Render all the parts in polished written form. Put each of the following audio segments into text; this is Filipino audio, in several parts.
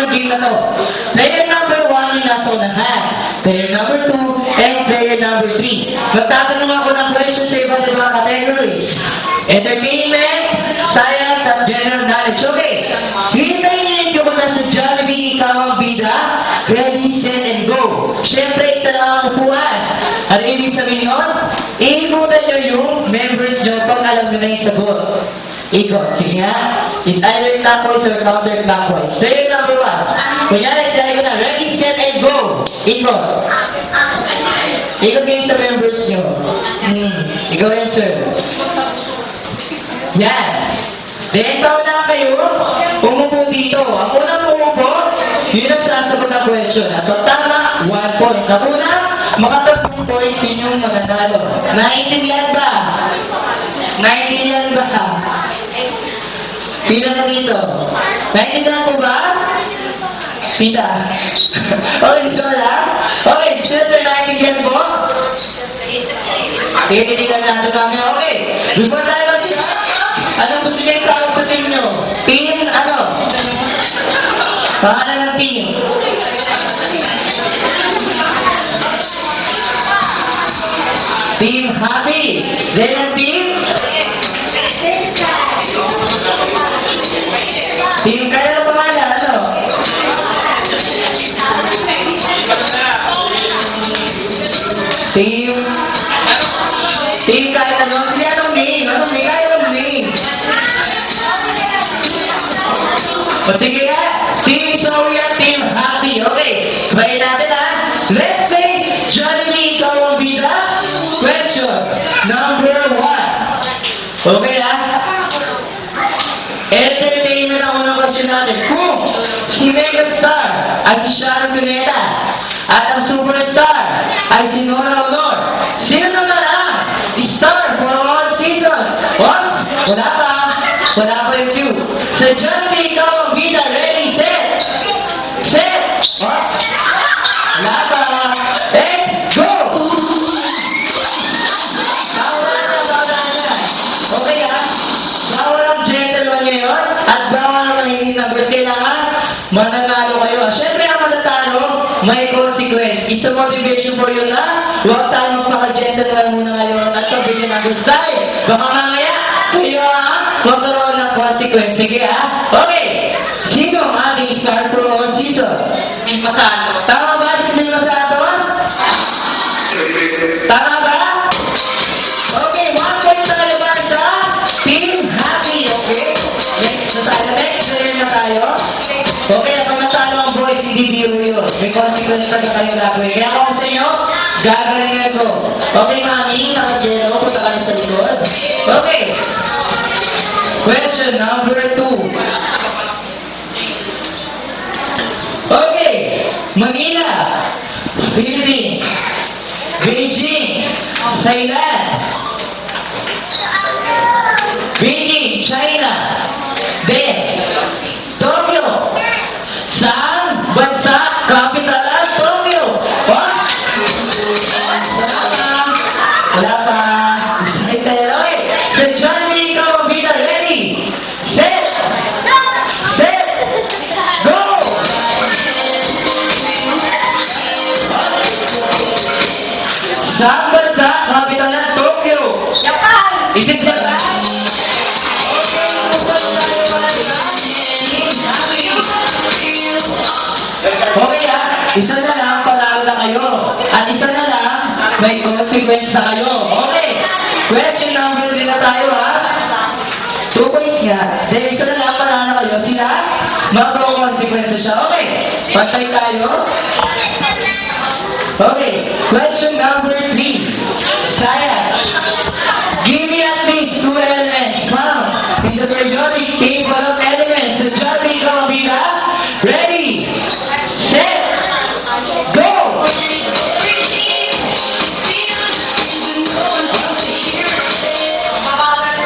yung game na to. Player number 1 yung nasa unahan. Player number 2 and player number 3. Magtatanong ako ng question sa iba't ibang categories. Entertainment, science, at general knowledge. Okay. Hintayin niyo ko na sa Jollibee, ikaw ang bida. Ready, set, and go. Siyempre, isa lang ang upuan. Ano ibig sabihin yun? Iikutan nyo yung members nyo pag alam nyo na yung sagot. Ikot. Sige ha? It's either clockwise or counterclockwise. Player number 1. Kunyari, sila ko na. Ready, set, and go. Ikot. Ikot kayo sa members nyo. Ikaw yan, sir. Yan. Then, na kayo, umupo dito. Ang unang umupo, yun ang sasagot ng question. At pag tama, 1 point. At una, makatatlong points yun yung mananalo. Naintindihan ba? Naintindihan ba? Pila na dito. Naintindihan po ba? Pita. Okay, gusto na lang? Okay, siyempre naintindihan po? Itindihan natin kami. Okay. Before tayo mag-start, anong gusto niya yung tawag sa team nyo? Team, ano? Pangalan ng team. Team Happy. Then ang team? Team kaya na pangalan, ano? Team kahit ano? Sige, anong name? Anong name? Kaya anong name? O sige ha? Team Zoe at Team Happy. Okay. Try natin ha? Let's play Jollibee, ikaw ang bida. Question number 1. Okay ha? Entertainment ang unang question natin. Kung si Megastar ay si Sharon Cuneta at ang superstar ay si Nora Honor, sino naman ang star for all seasons? What? Wala pa. Wala pa yung cue. Sa Jollibee, ikaw ang bida. Ready, set. Set. What? Wala pa. And go! Okay ha? Bawal ang gentleman ngayon at bawal ang mahiling numbers. Kailangan mananalo kayo. Siyempre ang mananalo, may consequence. It's a motivation for you na huwag tayo magpaka-gentleman muna ngayon at sabihin ng numbers tayo. Baka mamaya, kayo magkaroon ng consequence. Sige ha? Okay. Sino ang ating star for all seasons? May Masato. Tama ba si May Masato? Tama ba? Okay, 1 point na kalaban sa Team Happy. Okay? Next na tayo. Next na tayo. Okay, kapag natalo ang boys, hindi biro yun. May consequence na kayo gagawin. Kaya ako sa inyo, gagaling ko. Okay, mami, naka-gelo. Punta kayo sa likod. Okay. Question number 2. Okay. Manila, Philippines, Beijing, Thailand, Beijing, China, then Tokyo. Saan bansa capital ng Tokyo? What? Wala pa. Sakit tayo. Okay. Sa Jollibee, ikaw ang bida. Ready? Set. Set. Go! Saan bansa capital ng Tokyo? Japan. Is it Japan? Okay ha? Isa na lang, panalo na kayo. At isa na lang, may consequence na kayo. Okay. Question number 3 na tayo ha? 2 points nga. Then isa na lang, panalo na kayo. Sila, magko-consequence na siya. Okay. Pantay tayo. Okay. Question number 3. Science. Give me at least 2 elements found in the periodic table of elements. The Jollibee, ikaw ang bida. Ready? Set. Go!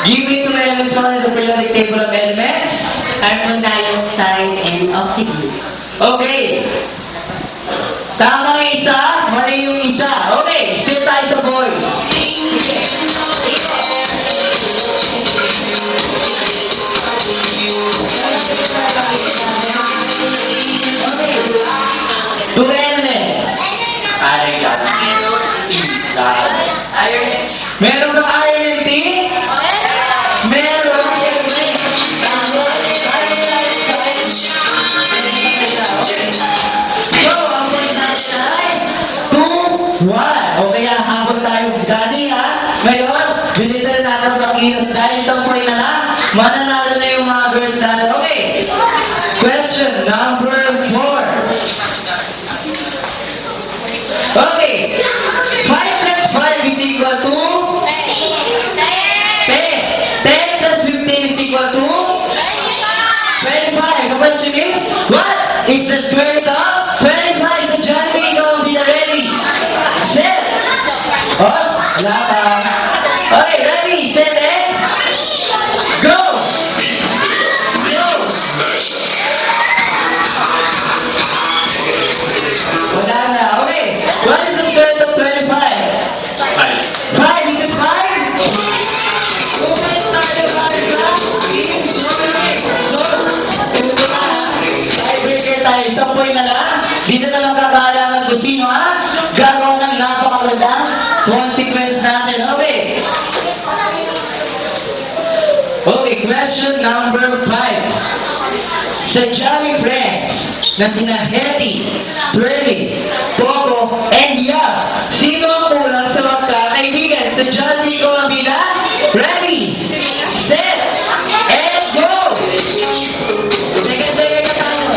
Give me 2 elements found in the periodic table of elements. Carbon dioxide and oxygen. Okay. Tama yung isa, mali yung isa. Okay, sit tayo sa boys. equal to 10. 10 plus 15 is equal to 25. The question is, what is the square root of 25? The Jollibee, ikaw ang ready. Set. Oh, wala ka. Okay, ready, set, and go! Go! Wala na. Okay, what is the square root of 25? 5. Is it 5? Okay, tayo, tiebreaker tayo. Isang point na lang. Dito na lang kakalaman kung sino ha. Gagawa ng napakagandang consequence natin. Okay. Okay, question number 5. Sa Jolly Friends na sina Hetty, Twirly, Pogo, and Yap, sino ang kulang sa magkakaibigan? Sa Jolly ko ang bilang? Ready, set, and go! Second player na tayo.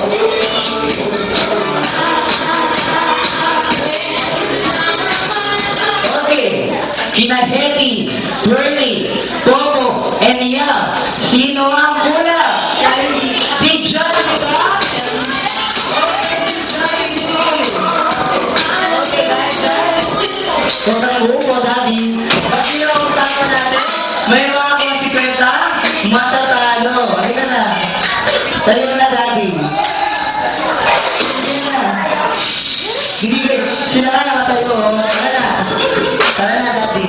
Okay, kina Hetty, Twirly, Pogo, and Yap, sino ang kulang? Si Jolly ba? Okay, guys. Kung nakuha daddy, pag pinausapan natin, may mga konsekwenta, matatalo. Halika na. Tayo na, daddy. Halika na. Hindi ka, sila ka nakatayo. Tara na. Tara na, daddy.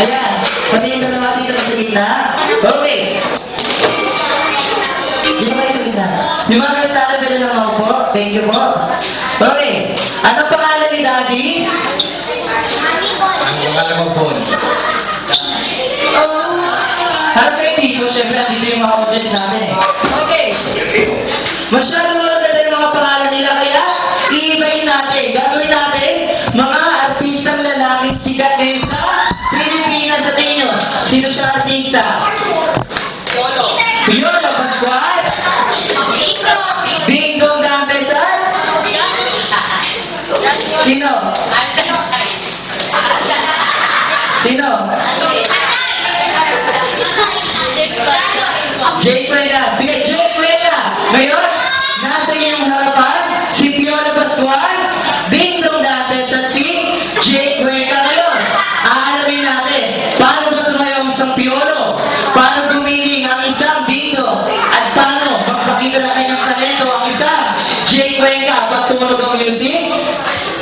Ayan. Pati yung dalawa dito sa gitna. Okay. Sino kayo sa gitna? Yung mga nagtatalo ka na lang po. Thank you po. Okay. Anong pangalan ni daddy? Ang alam mo po. Harap kayo dito, syempre, andito yung mga audience natin. Okay. Masyadong maganda yung mga pangalan nila, kaya iibayin natin. Gagawin natin mga artistang lalaking sikat ngayon sa Pilipinas sa tingin. Sino siya artista? Piolo Pascual? Ding Dong Dantesan? Sino? Sino? Jay Cuena. Sige, Jay Cuena. Ngayon, nasa iyong harapan, si Piolo Pascual, Ding Dong Dantesan, si Jay Cuena. Ngayon, aalamin natin, paano ba sumayaw ang isang Piolo? Paano gumiling ang isang Ding Dong? At paano magpakita na kanyang talento ang isang Jay Cuena? Pagtulog ang music?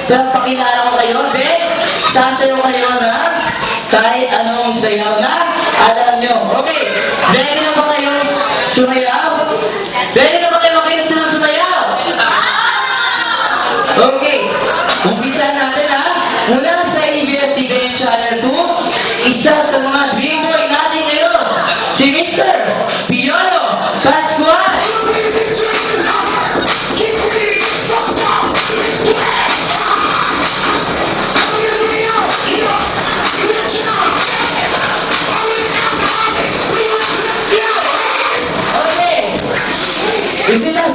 Pero pakilala ko kayo, then, sasayaw kayo na kahit anong sayaw na alam nyo. Okay, ready na ba kayo sumayaw? Ready na ba kayo makita silang sumayaw? Okay, umpisa natin ha. Mula sa ABS-CBN Channel 2, isa sa mga dream boy natin ngayon, si Mr. Piolo Pascual. Is it a